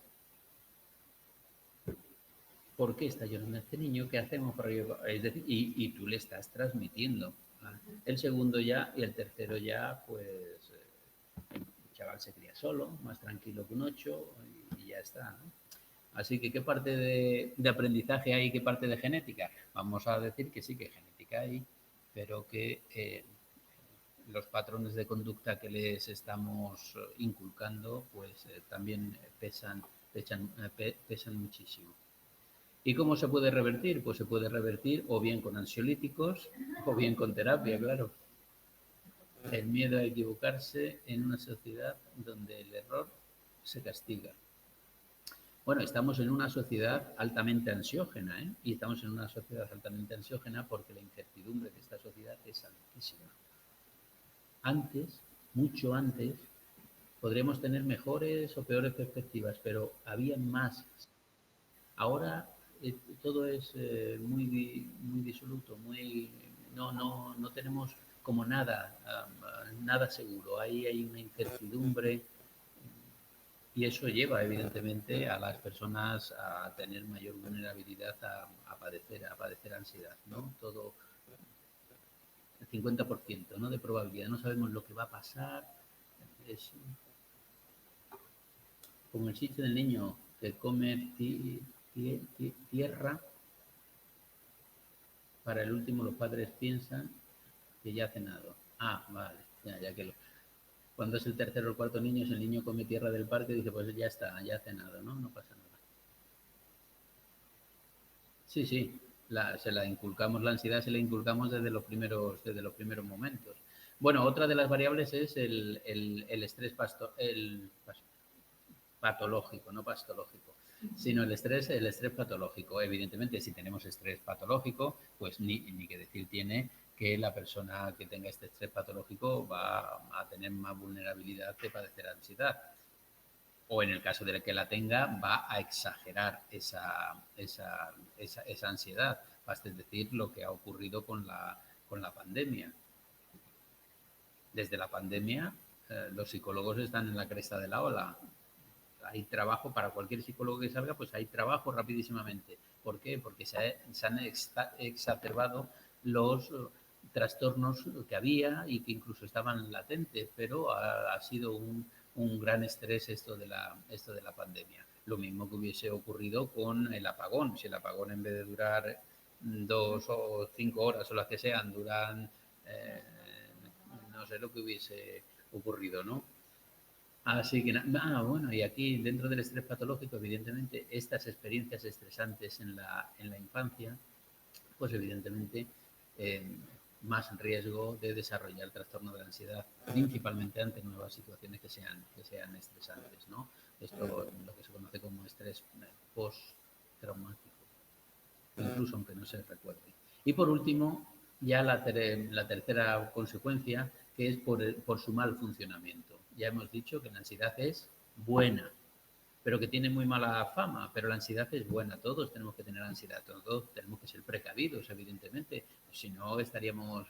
¿Por qué está llorando este niño? ¿Qué hacemos para ayudar? Es decir, y tú le estás transmitiendo. El segundo ya y el tercero ya, pues el chaval se cría solo, más tranquilo que un 8 y ya está, ¿no? Así que, ¿qué parte de aprendizaje hay y qué parte de genética? Vamos a decir que sí, que genética hay, pero que los patrones de conducta que les estamos inculcando, pues también pesan muchísimo. ¿Y cómo se puede revertir? Pues se puede revertir o bien con ansiolíticos o bien con terapia, claro. El miedo a equivocarse en una sociedad donde el error se castiga. Bueno, estamos en una sociedad altamente ansiógena, ¿eh? Y estamos en una sociedad altamente ansiógena porque la incertidumbre de esta sociedad es altísima. Antes, mucho antes, podremos tener mejores o peores perspectivas, pero había más. Ahora todo es muy disoluto, no tenemos como nada seguro. Ahí hay una incertidumbre y eso lleva evidentemente a las personas a tener mayor vulnerabilidad a padecer ansiedad, ¿no? Todo el 50%, ¿no? De probabilidad. No sabemos lo que va a pasar. Es como el chiste del niño que come tierra. Para el último los padres piensan que ya ha cenado. Ah, vale, ya que cuando es el tercero o el cuarto niño, si el niño come tierra del parque, dice, pues ya está, ya ha cenado, ¿no? No pasa nada. Sí, se la inculcamos, la ansiedad se la inculcamos desde los primeros momentos. Bueno, otra de las variables es el estrés patológico, no pastológico, sino el estrés patológico. Evidentemente, si tenemos estrés patológico, pues ni que decir tiene que la persona que tenga este estrés patológico va a tener más vulnerabilidad de padecer ansiedad. O en el caso de que la tenga, va a exagerar esa ansiedad. Basta decir lo que ha ocurrido con la pandemia. Desde la pandemia, los psicólogos están en la cresta de la ola. Hay trabajo para cualquier psicólogo que salga, pues hay trabajo rapidísimamente. ¿Por qué? Porque se han exacerbado los trastornos que había y que incluso estaban latentes, pero ha sido un gran estrés esto de la pandemia. Lo mismo que hubiese ocurrido con el apagón. Si el apagón, en vez de durar 2 o 5 horas o las que sean, duran, no sé lo que hubiese ocurrido, ¿no? Así que, bueno, y aquí dentro del estrés patológico, evidentemente, estas experiencias estresantes en la infancia, pues evidentemente más riesgo de desarrollar trastorno de ansiedad, principalmente ante nuevas situaciones que sean estresantes, ¿no? Esto es lo que se conoce como estrés postraumático, incluso aunque no se recuerde. Y por último, ya la tercera consecuencia, que es por su mal funcionamiento. Ya hemos dicho que la ansiedad es buena, pero que tiene muy mala fama, pero la ansiedad es buena, todos tenemos que tener ansiedad, todos tenemos que ser precavidos, evidentemente, si no estaríamos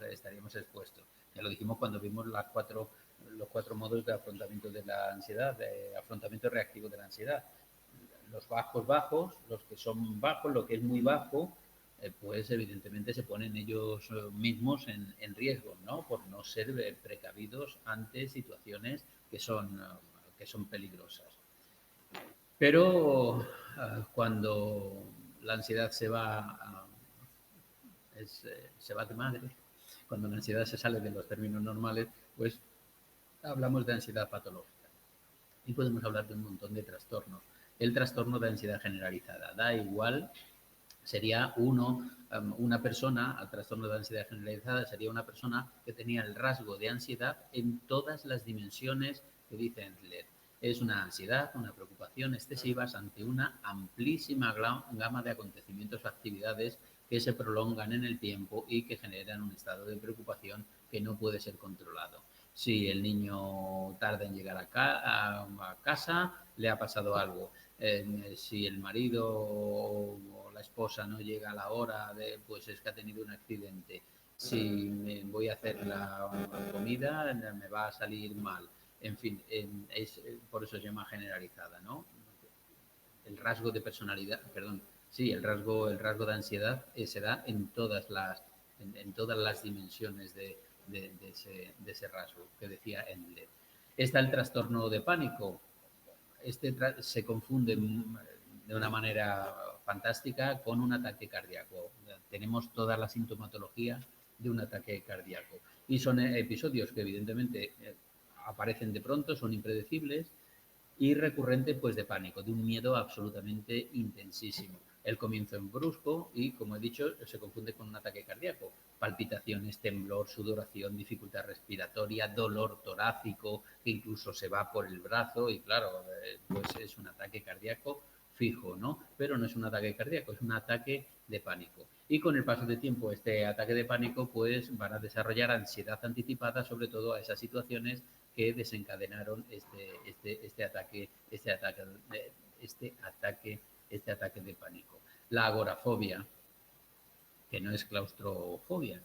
expuestos. Ya lo dijimos cuando vimos los cuatro modos de afrontamiento de la ansiedad, de afrontamiento reactivo de la ansiedad. Los bajos, los que son bajos, lo que es muy bajo, pues evidentemente se ponen ellos mismos en riesgo, ¿no? Por no ser precavidos ante situaciones que son peligrosas. Pero cuando la ansiedad se va de madre, cuando la ansiedad se sale de los términos normales, pues hablamos de ansiedad patológica. Y podemos hablar de un montón de trastornos. El trastorno de ansiedad generalizada. Da igual, sería una persona, al trastorno de ansiedad generalizada, sería una persona que tenía el rasgo de ansiedad en todas las dimensiones que dice Endler. Es una ansiedad, una preocupación excesivas ante una amplísima gama de acontecimientos o actividades que se prolongan en el tiempo y que generan un estado de preocupación que no puede ser controlado. Si el niño tarda en llegar a casa, le ha pasado algo. Si el marido o la esposa no llega a la hora, pues es que ha tenido un accidente. Si me voy a hacer la comida, me va a salir mal. En fin, por eso se llama generalizada, ¿no? El rasgo de personalidad, perdón, sí, el rasgo de ansiedad se da en todas las dimensiones de ese rasgo que decía Endler. Está el trastorno de pánico. Se confunde de una manera fantástica con un ataque cardíaco. Tenemos toda la sintomatología de un ataque cardíaco. Y son episodios que evidentemente aparecen de pronto, son impredecibles y recurrente pues de pánico, de un miedo absolutamente intensísimo. El comienzo en brusco y, como he dicho, se confunde con un ataque cardíaco. Palpitaciones, temblor, sudoración, dificultad respiratoria, dolor torácico, que incluso se va por el brazo y claro, pues es un ataque cardíaco fijo, ¿no? Pero no es un ataque cardíaco, es un ataque de pánico. Y con el paso del tiempo, este ataque de pánico, pues van a desarrollar ansiedad anticipada, sobre todo a esas situaciones que desencadenaron este ataque de pánico. La agorafobia, que no es claustrofobia.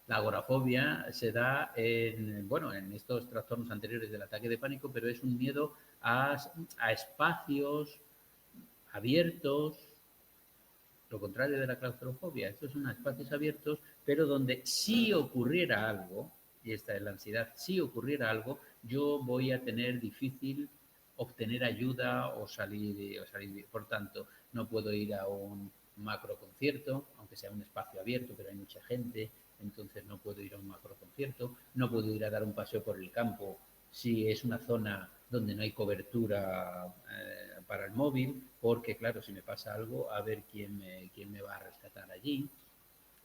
La agorafobia se da en estos trastornos anteriores del ataque de pánico, pero es un miedo a espacios abiertos, lo contrario de la claustrofobia. Estos son espacios abiertos, pero donde si ocurriera algo, y esta es la ansiedad, si ocurriera algo, yo voy a tener difícil obtener ayuda o salir. Por tanto, no puedo ir a un macro concierto, aunque sea un espacio abierto, pero hay mucha gente, entonces no puedo ir a un macro concierto, no puedo ir a dar un paseo por el campo si es una zona donde no hay cobertura para el móvil, porque claro, si me pasa algo, a ver quién me va a rescatar allí.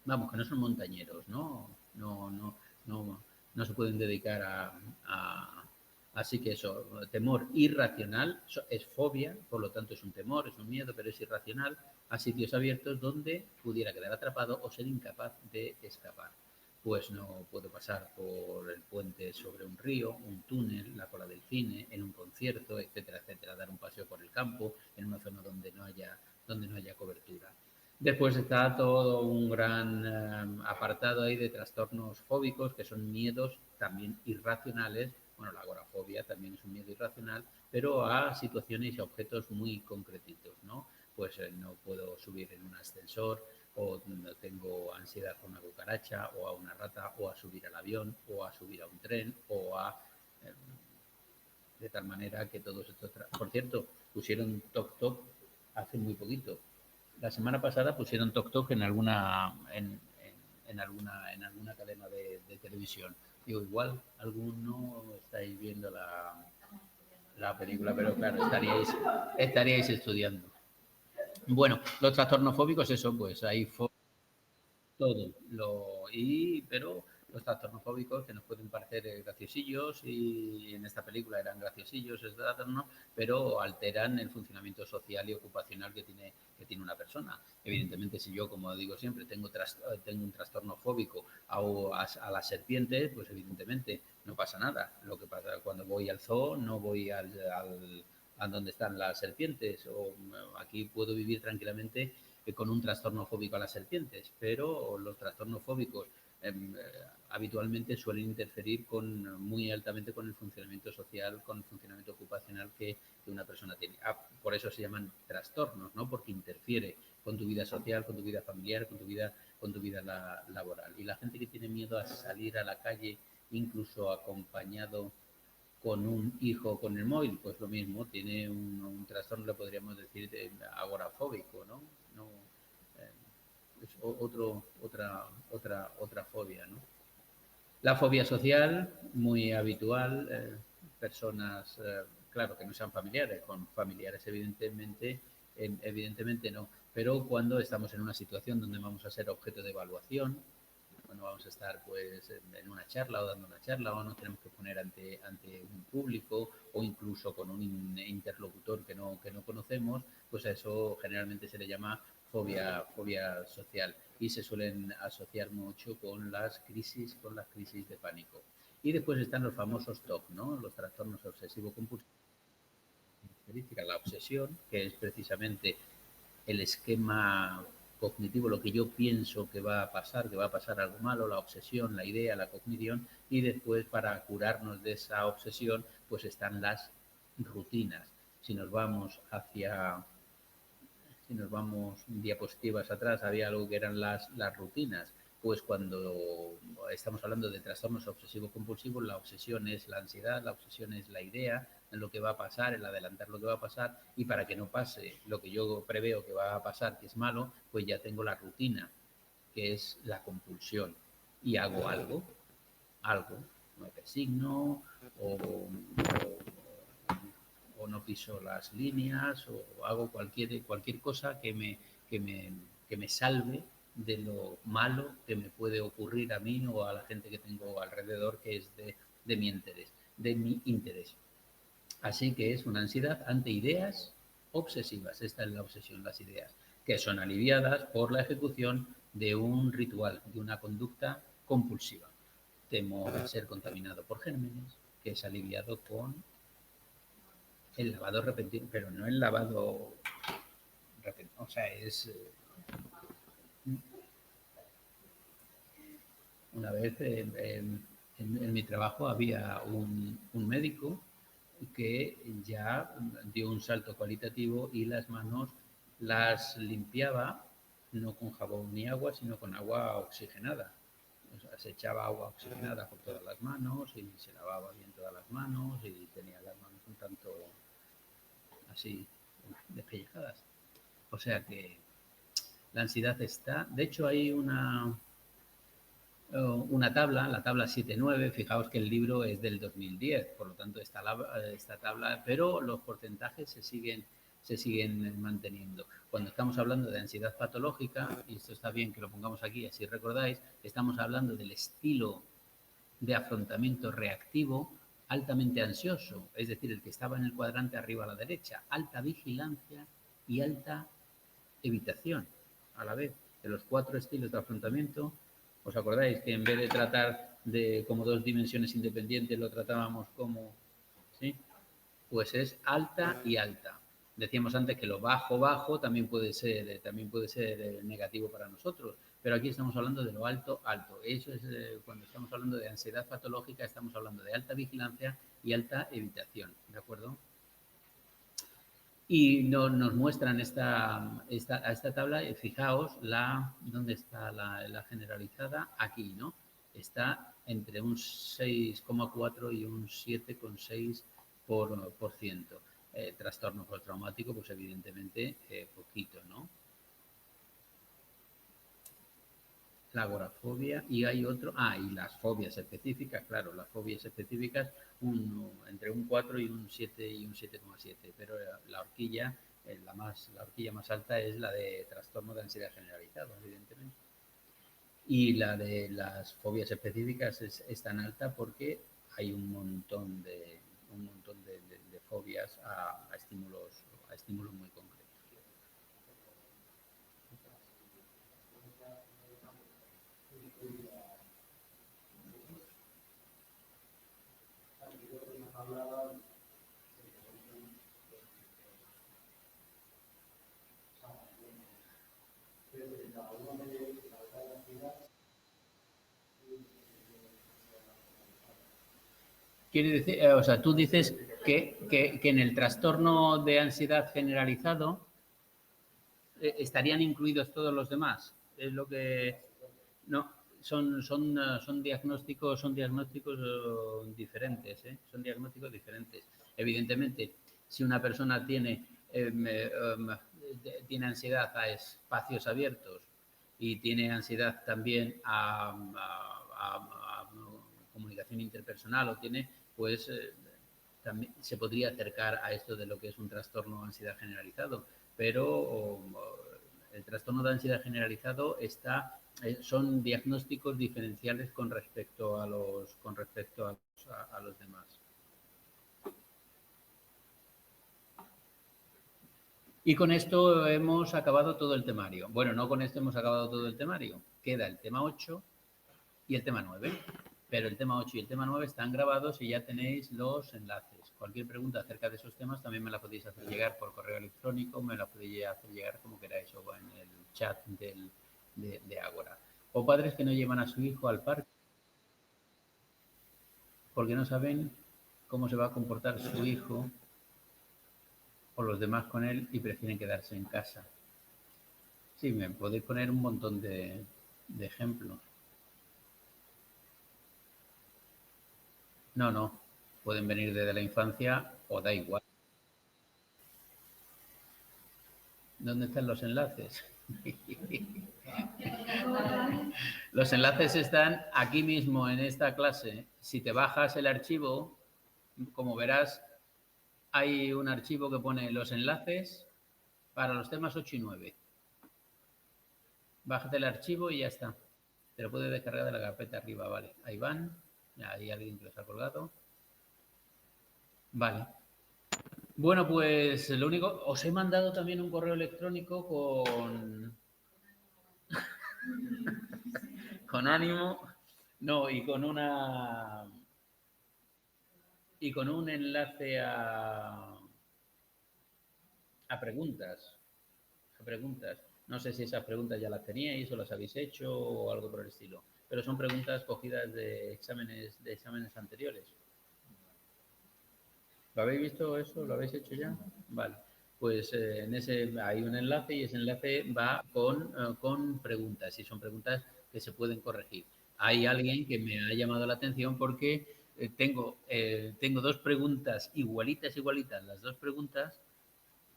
Vamos, que no son montañeros, ¿no? No se pueden dedicar a así que eso, temor irracional, es fobia, por lo tanto es un temor, es un miedo, pero es irracional, a sitios abiertos donde pudiera quedar atrapado o ser incapaz de escapar. Pues no puedo pasar por el puente sobre un río, un túnel, la cola del cine, en un concierto, etcétera, etcétera, dar un paseo por el campo, en una zona donde no haya cobertura. Después está todo un gran apartado ahí de trastornos fóbicos, que son miedos también irracionales. Bueno, la agorafobia también es un miedo irracional, pero a situaciones y a objetos muy concretitos, ¿no? Pues no puedo subir en un ascensor, o tengo ansiedad a una cucaracha, o a una rata, o a subir al avión, o a subir a un tren, eh, de tal manera que todos estos... Por cierto, pusieron Toc Toc hace muy poquito. La semana pasada pusieron Toc Toc en alguna cadena de televisión. Digo, igual alguno estáis viendo la película, pero claro, estaríais estudiando. Bueno, los trastornos fóbicos, eso, pues hay todo. Pero los trastornos fóbicos que nos pueden parecer graciosillos, y en esta película eran graciosillos, pero alteran el funcionamiento social y ocupacional que tiene una persona. Evidentemente, si yo, como digo siempre, tengo un trastorno fóbico a las serpientes, pues evidentemente no pasa nada. Lo que pasa cuando voy al zoo, no voy a donde están las serpientes, o aquí puedo vivir tranquilamente con un trastorno fóbico a las serpientes, pero los trastornos fóbicos habitualmente suelen interferir muy altamente con el funcionamiento social, con el funcionamiento ocupacional que una persona tiene. Por eso se llaman trastornos, ¿no? Porque interfiere con tu vida social, con tu vida familiar, con tu vida laboral. Y la gente que tiene miedo a salir a la calle, incluso acompañado con un hijo con el móvil, pues lo mismo, tiene un trastorno, le podríamos decir, agorafóbico, ¿no? No es otra fobia, ¿no? La fobia social, muy habitual, personas, claro, que no sean familiares, con familiares evidentemente no, pero cuando estamos en una situación donde vamos a ser objeto de evaluación, cuando vamos a estar pues en una charla o dando una charla o nos tenemos que poner ante un público o incluso con un interlocutor que no conocemos, pues a eso generalmente se le llama fobia social y se suelen asociar mucho con las crisis de pánico. Y después están los famosos TOC, ¿no? Los trastornos obsesivo-compulsivos, la obsesión, que es precisamente el esquema cognitivo, lo que yo pienso que va a pasar algo malo, la obsesión, la idea, la cognición, y después para curarnos de esa obsesión, pues están las rutinas. Si nos vamos diapositivas atrás, había algo que eran las rutinas. Pues cuando estamos hablando de trastornos obsesivo-compulsivos, la obsesión es la ansiedad, la obsesión es la idea en lo que va a pasar, el adelantar lo que va a pasar, y para que no pase lo que yo preveo que va a pasar, que es malo, pues ya tengo la rutina, que es la compulsión, y hago algo, me persigno o no piso las líneas o hago cualquier cosa que me salve de lo malo que me puede ocurrir a mí o a la gente que tengo alrededor, que es de mi interés. Así que es una ansiedad ante ideas obsesivas. Esta es la obsesión, las ideas, que son aliviadas por la ejecución de un ritual, de una conducta compulsiva. Temo a ser contaminado por gérmenes, que es aliviado con el lavado repentino, pero no el lavado repentino, o sea, es... Una vez en mi trabajo había un médico que ya dio un salto cualitativo y las manos las limpiaba no con jabón ni agua, sino con agua oxigenada. O sea, se echaba agua oxigenada por todas las manos y se lavaba bien todas las manos y tenía las manos un tanto así despellejadas. O sea que la ansiedad está. De hecho, hay una tabla, la tabla 7-9, fijaos que el libro es del 2010, por lo tanto esta tabla, pero los porcentajes se siguen manteniendo. Cuando estamos hablando de ansiedad patológica, y esto está bien que lo pongamos aquí, así recordáis, estamos hablando del estilo de afrontamiento reactivo altamente ansioso, es decir, el que estaba en el cuadrante arriba a la derecha, alta vigilancia y alta evitación a la vez. De los 4 estilos de afrontamiento, ¿os acordáis que en vez de tratar de como dos dimensiones independientes lo tratábamos como, ¿sí? Pues es alta y alta. Decíamos antes que lo bajo también puede ser negativo para nosotros, pero aquí estamos hablando de lo alto. Eso es cuando estamos hablando de ansiedad patológica, estamos hablando de alta vigilancia y alta evitación, ¿de acuerdo? Y nos muestran esta tabla, fijaos, ¿dónde está la generalizada? Aquí, ¿no? Está entre un 6,4 y un 7,6%. Trastorno postraumático, pues evidentemente poquito, ¿no? La agorafobia y hay otro, y las fobias específicas, claro, las fobias específicas entre un 4 y un 7 y un 7,7, pero la horquilla más alta es la de trastorno de ansiedad generalizado, evidentemente. Y la de las fobias específicas es tan alta porque hay un montón de fobias a estímulos muy concretos. Quiere decir, o sea, tú dices que en el trastorno de ansiedad generalizado estarían incluidos todos los demás. Es lo que no son diagnósticos diferentes, ¿eh? Son diagnósticos diferentes. Evidentemente, si una persona tiene ansiedad a espacios abiertos y tiene ansiedad también a comunicación interpersonal o tiene, pues también se podría acercar a esto de lo que es un trastorno de ansiedad generalizado, pero el trastorno de ansiedad generalizado son diagnósticos diferenciales con respecto a los demás. Y con esto hemos acabado todo el temario. Bueno, no con esto hemos acabado todo el temario. Queda el tema 8 y el tema 9. Pero el tema 8 y el tema 9 están grabados y ya tenéis los enlaces. Cualquier pregunta acerca de esos temas también me la podéis hacer llegar por correo electrónico, me la podéis hacer llegar como queráis o en el chat de Ágora. O padres que no llevan a su hijo al parque porque no saben cómo se va a comportar su hijo o los demás con él y prefieren quedarse en casa. Sí, me podéis poner un montón de ejemplos. No, pueden venir desde la infancia o da igual. ¿Dónde están los enlaces? Los enlaces están aquí mismo en esta clase. Si te bajas el archivo, como verás, hay un archivo que pone los enlaces para los temas 8 y 9. Bájate el archivo y ya está. Te lo puedes descargar de la carpeta arriba, vale. Ahí van. Ya hay alguien que los ha colgado. Vale. Bueno, pues lo único, os he mandado también un correo electrónico con ánimo, no, y con un enlace a preguntas. No sé si esas preguntas ya las teníais o las habéis hecho o algo por el estilo, pero son preguntas cogidas de exámenes anteriores. ¿Lo habéis visto eso? ¿Lo habéis hecho ya? Vale. Pues en ese hay un enlace y ese enlace va con preguntas y son preguntas que se pueden corregir. Hay alguien que me ha llamado la atención porque tengo dos preguntas igualitas, las dos preguntas,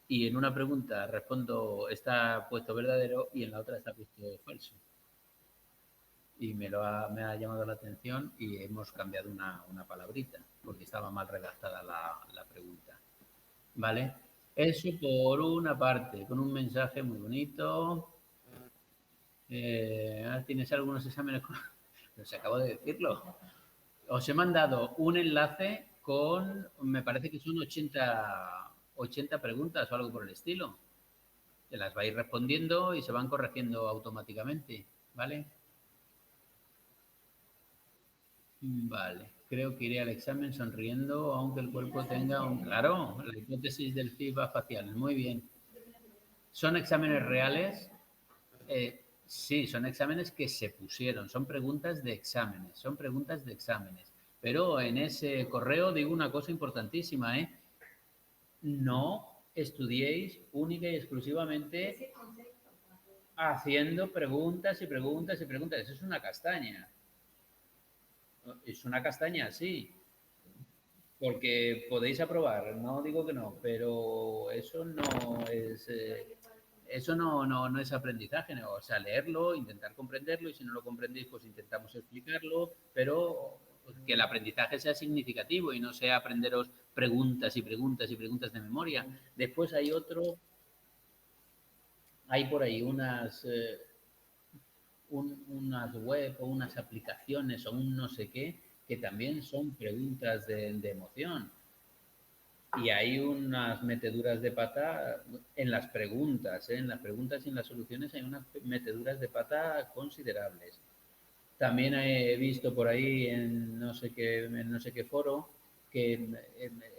y en una pregunta respondo está puesto verdadero y en la otra está puesto falso. Y me ha llamado la atención y hemos cambiado una palabrita porque estaba mal redactada la pregunta. ¿Vale? Eso por una parte, con un mensaje muy bonito. ¿Tienes algunos exámenes? Pues acabo de decirlo. Os he mandado un enlace con, me parece que son 80 preguntas o algo por el estilo. Que las vais respondiendo y se van corrigiendo automáticamente. ¿Vale? Vale, creo que iré al examen sonriendo, aunque el cuerpo tenga un... Claro, la hipótesis del feedback facial. Muy bien. ¿Son exámenes reales? Sí, son exámenes que se pusieron, son preguntas de exámenes. Pero en ese correo digo una cosa importantísima, ¿eh? No estudiéis única y exclusivamente haciendo preguntas y preguntas y preguntas. Eso es una castaña. Es una castaña, sí. Porque podéis aprobar, no digo que no, pero eso no es no es aprendizaje, ¿no? O sea, leerlo, intentar comprenderlo y si no lo comprendéis, pues intentamos explicarlo, pero que el aprendizaje sea significativo y no sea aprenderos preguntas y preguntas y preguntas de memoria. Después hay por ahí unas web o unas aplicaciones o un no sé qué que también son preguntas de emoción. Y hay unas meteduras de pata en las preguntas, ¿eh? En las preguntas y en las soluciones hay unas meteduras de pata considerables. También he visto por ahí en no sé qué foro que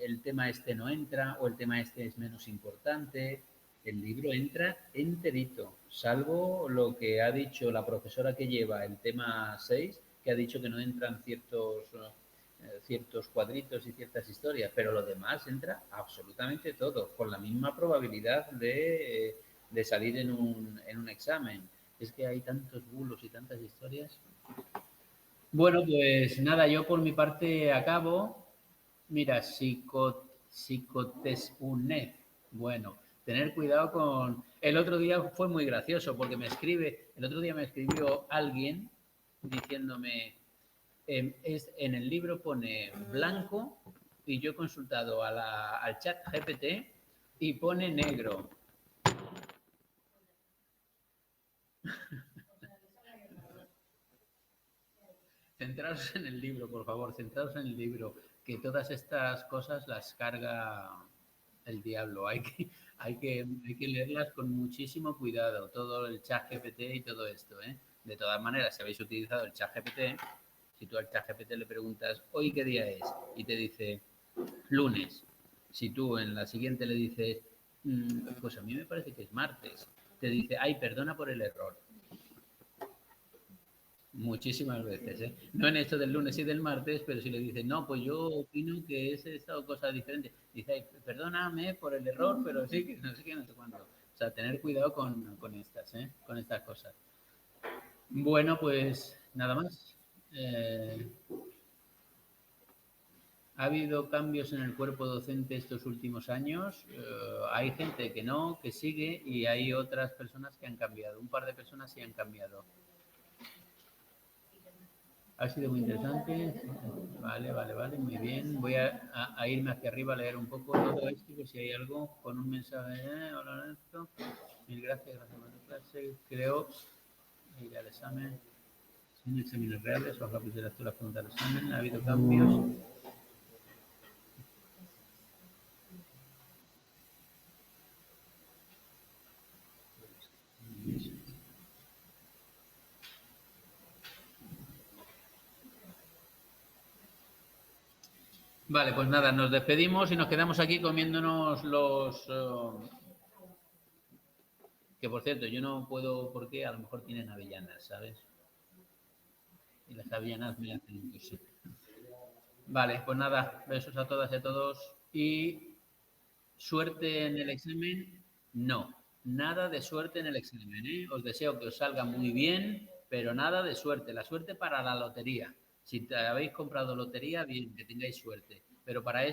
el tema este no entra o el tema este es menos importante. El libro entra enterito, salvo lo que ha dicho la profesora que lleva el tema 6, que ha dicho que no entran ciertos cuadritos y ciertas historias, pero lo demás entra absolutamente todo, con la misma probabilidad de salir en un examen. Es que hay tantos bulos y tantas historias. Bueno, pues nada, yo por mi parte acabo. Mira, psicotesunef. Bueno, tener cuidado con... El otro día fue muy gracioso porque el otro día me escribió alguien diciéndome, en el libro pone blanco y yo he consultado al chat GPT y pone negro. Centraos en el libro, por favor, centraos en el libro, que todas estas cosas las carga el diablo. Hay que leerlas con muchísimo cuidado, todo el chat GPT y todo esto, ¿eh? De todas maneras, si habéis utilizado el chat GPT, si tú al chat GPT le preguntas, ¿hoy qué día es? Y te dice, lunes. Si tú en la siguiente le dices, pues a mí me parece que es martes, te dice, ay, perdona por el error. Muchísimas veces, ¿eh? No en esto del lunes y del martes, pero si le dices, no, pues yo opino que es esta o cosa diferente. Dice, ay, perdóname por el error, pero sí que no sé qué, no sé cuándo. O sea, tener cuidado con estas, ¿eh? Con estas cosas. Bueno, pues nada más. Ha habido cambios en el cuerpo docente estos últimos años. Hay gente que no, que sigue, y hay otras personas que han cambiado. Un par de personas sí han cambiado. Ha sido muy interesante. Vale, muy bien. Voy a irme hacia arriba a leer un poco todo esto, por si hay algo con un mensaje. Hola, Ernesto. Mil gracias por tu clase. Creo ir al examen. Sin exámenes reales, ojalá pusieras tú las preguntas del examen. Ha habido cambios. Vale, pues nada, nos despedimos y nos quedamos aquí comiéndonos los... que por cierto, yo no puedo porque a lo mejor tienen avellanas, ¿sabes? Y las avellanas me hacen incluso. Vale, pues nada, besos a todas y a todos y suerte en el examen. No, nada de suerte en el examen, ¿eh? Os deseo que os salga muy bien, pero nada de suerte. La suerte para la lotería. Si te habéis comprado lotería, bien, que tengáis suerte. Pero para